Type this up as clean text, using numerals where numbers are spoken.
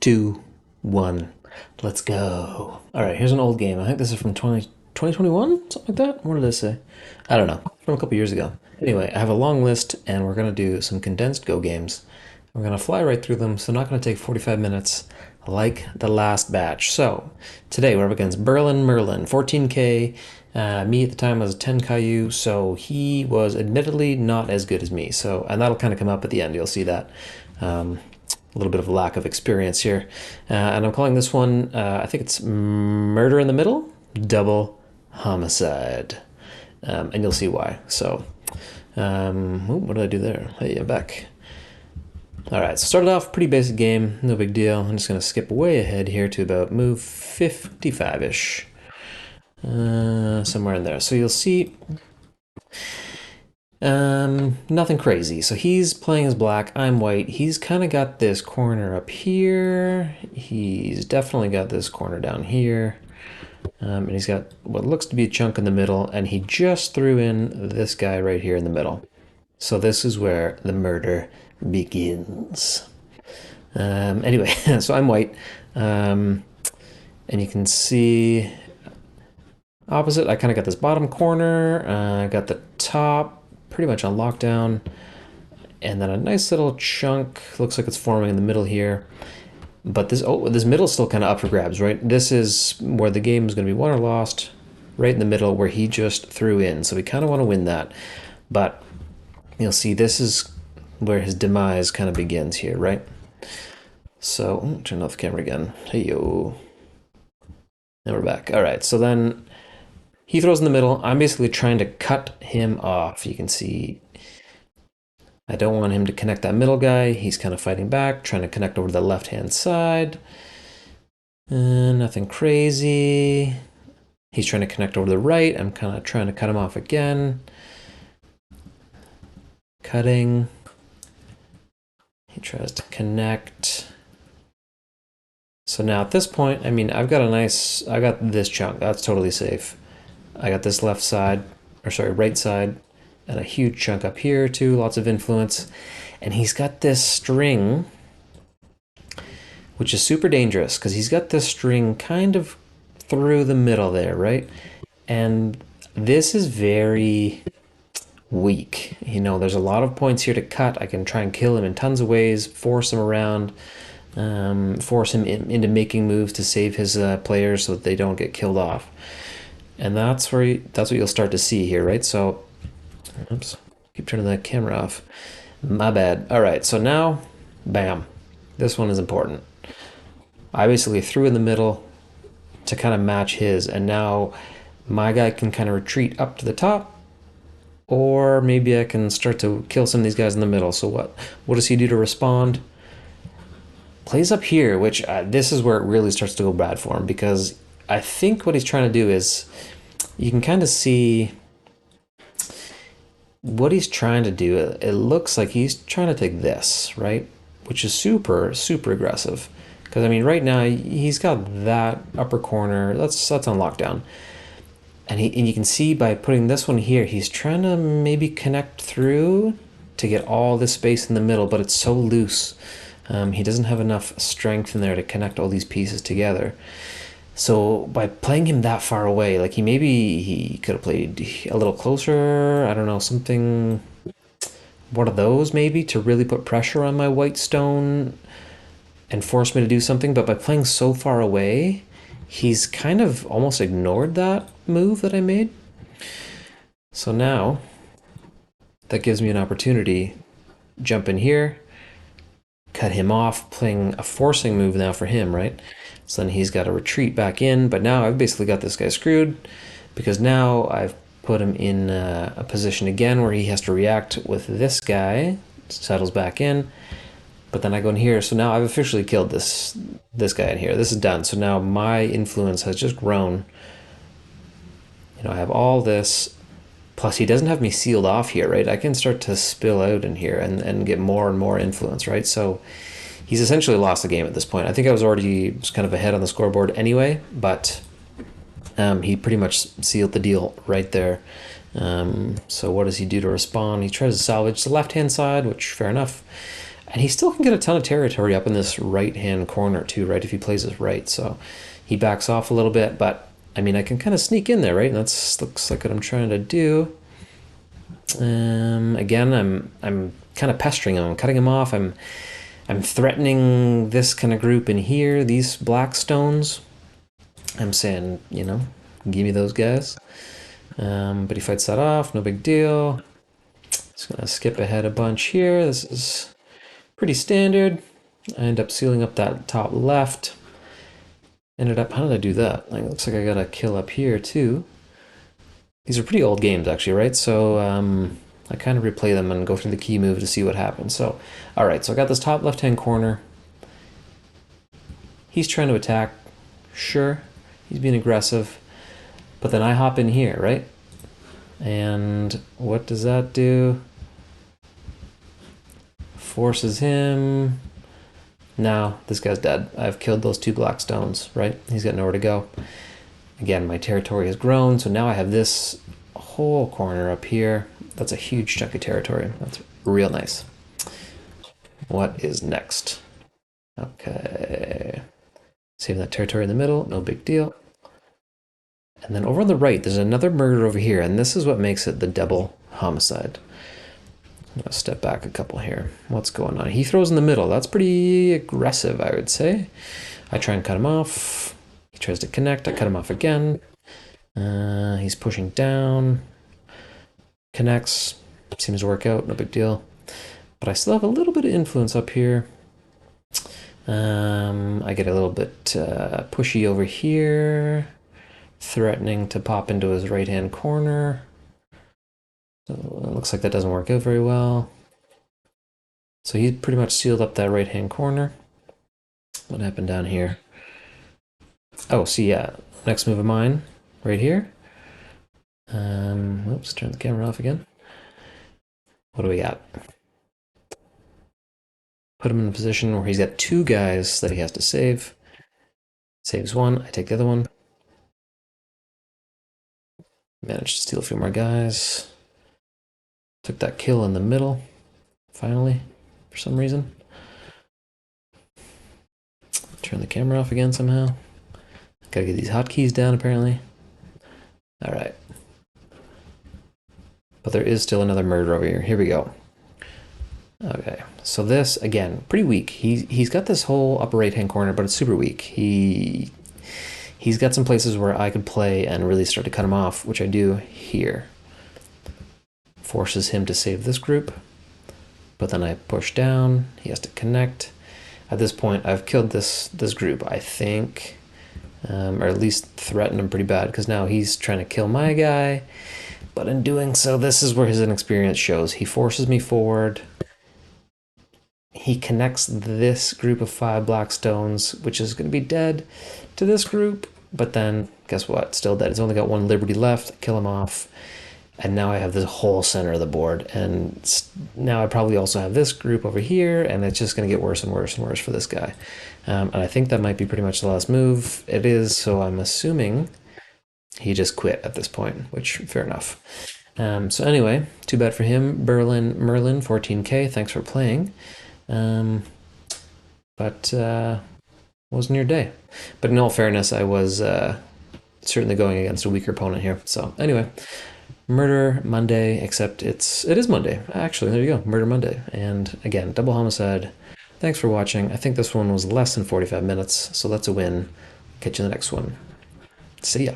2, 1. Let's go. All right, here's an old game. I think this is from 2021, something like that. What did I say? I don't know. From a couple years ago. Anyway, I have a long list, and we're going to do some condensed Go games. We're going to fly right through them, so not going to take 45 minutes like the last batch. So, today we're up against Berlin Merlin, 14k. Me at the time was 10 Caillou, so he was admittedly not as good as me. So, and that'll kind of come up at the end. You'll see that. A little bit of a lack of experience here. And I'm calling this one, I think it's Murder in the Middle, Double Homicide. And you'll see why. So, what did I do there? Hey, I'm back. All right, so started off pretty basic game, no big deal. I'm just going to skip way ahead here to about move 55-ish. Somewhere in there. So you'll see nothing crazy. So he's playing as black, I'm white. He's kind of got this corner up here. He's definitely got this corner down here. And he's got what looks to be a chunk in the middle, and he just threw in this guy right here in the middle. So this is where the murder begins. Anyway, so I'm white. And you can see opposite, I kind of got this bottom corner. I got the top pretty much on lockdown, and then a nice little chunk looks like it's forming in the middle here, but this middle is still kind of up for grabs, right? This is where the game is going to be won or lost, right in the middle where he just threw in, so we kind of want to win that. But you'll see this is where his demise kind of begins here, right? So turn off the camera again. Hey yo, and we're back. All right, so then he throws in the middle. I'm basically trying to cut him off. You can see I don't want him to connect that middle guy. He's kind of fighting back, trying to connect over to the left-hand side. Nothing crazy. He's trying to connect over to the right. I'm kind of trying to cut him off again. Cutting. He tries to connect. So now at this point, I mean, I got this chunk. That's totally safe. I got this right side, and a huge chunk up here too, lots of influence. And he's got this string, which is super dangerous because he's got this string kind of through the middle there, right? And this is very weak. You know, there's a lot of points here to cut. I can try and kill him in tons of ways, force him around, force him into making moves to save his players so that they don't get killed off. And that's what you'll start to see here, right? So, oops, keep turning the camera off. My bad. All right, so now, bam, this one is important. I basically threw in the middle to kind of match his, and now my guy can kind of retreat up to the top, or maybe I can start to kill some of these guys in the middle. So what does he do to respond? Plays up here, which this is where it really starts to go bad for him, because I think what he's trying to do is, you can kind of see what he's trying to do. It looks like he's trying to take this, right? Which is super, super aggressive. Because, I mean, right now, he's got that upper corner. That's on lockdown. And you can see by putting this one here, he's trying to maybe connect through to get all this space in the middle, but it's so loose. He doesn't have enough strength in there to connect all these pieces together. So by playing him that far away, like he could have played a little closer. I don't know, something, one of those maybe, to really put pressure on my white stone and force me to do something. But by playing so far away, he's kind of almost ignored that move that I made. So now that gives me an opportunity, jump in here, cut him off, playing a forcing move now for him, right? So then he's got to retreat back in, but now I've basically got this guy screwed, because now I've put him in a position again where he has to react with this guy, settles back in, but then I go in here, so now I've officially killed this guy in here. This is done, so now my influence has just grown. You know, I have all this, plus he doesn't have me sealed off here, right? I can start to spill out in here and get more and more influence, right? So he's essentially lost the game at this point. I think I was already kind of ahead on the scoreboard anyway, but he pretty much sealed the deal right there. So what does he do to respond? He tries to salvage the left-hand side, which fair enough. And he still can get a ton of territory up in this right-hand corner too, right, if he plays his right. So he backs off a little bit, but I mean, I can kind of sneak in there, right? And that's looks like what I'm trying to do. Again, I'm kind of pestering him. I'm cutting him off. I'm threatening this kind of group in here, these black stones. I'm saying, give me those guys. But he fights that off, no big deal. Just gonna skip ahead a bunch here. This is pretty standard. I end up sealing up that top left. Ended up, how did I do that? Like, looks like I got a kill up here too. These are pretty old games actually, right? So I kind of replay them and go through the key move to see what happens. So, all right, so I got this top left-hand corner. He's trying to attack, sure. He's being aggressive, but then I hop in here, right? And what does that do? Forces him. Now this guy's dead. I've killed those two black stones, right? He's got nowhere to go. Again, my territory has grown, so now I have this whole corner up here. That's a huge chunk of territory. That's real nice. What is next? Okay. Save that territory in the middle, no big deal. And then over on the right, there's another murder over here, and this is what makes it the double homicide. I'm gonna step back a couple here. What's going on? He throws in the middle. That's pretty aggressive, I would say. I try and cut him off. He tries to connect. I cut him off again. He's pushing down. Connects. Seems to work out. No big deal. But I still have a little bit of influence up here. I get a little bit pushy over here. Threatening to pop into his right-hand corner. So it looks like that doesn't work out very well. So he's pretty much sealed up that right-hand corner. What happened down here? Oh, see, yeah. Next move of mine, right here. Oops, turn the camera off again. What do we got? Put him in a position where he's got two guys that he has to save. Saves one, I take the other one. Managed to steal a few more guys. Took that kill in the middle, finally, for some reason. Turn the camera off again somehow. Gotta get these hotkeys down, apparently. All right. But there is still another murder over here. Here we go. Okay, so this, again, pretty weak. He's got this whole upper right-hand corner, but it's super weak. He's got some places where I could play and really start to cut him off, which I do here. Forces him to save this group, but then I push down. He has to connect. At this point, I've killed this group, I think, or at least threatened him pretty bad, because now he's trying to kill my guy. But in doing so, this is where his inexperience shows. He forces me forward. He connects this group of 5 black stones, which is going to be dead, to this group. But then, guess what? Still dead. It's only got 1 liberty left. Kill him off. And now I have the whole center of the board. And now I probably also have this group over here, and it's just going to get worse and worse and worse for this guy. And I think that might be pretty much the last move. It is, so I'm assuming he just quit at this point, which, fair enough. So anyway, too bad for him. Merlin, 14K, thanks for playing. But wasn't your day. But in all fairness, I was certainly going against a weaker opponent here. So anyway, Murder Monday, except it is Monday. Actually, there you go, Murder Monday. And again, double homicide. Thanks for watching. I think this one was less than 45 minutes, so that's a win. Catch you in the next one. See ya.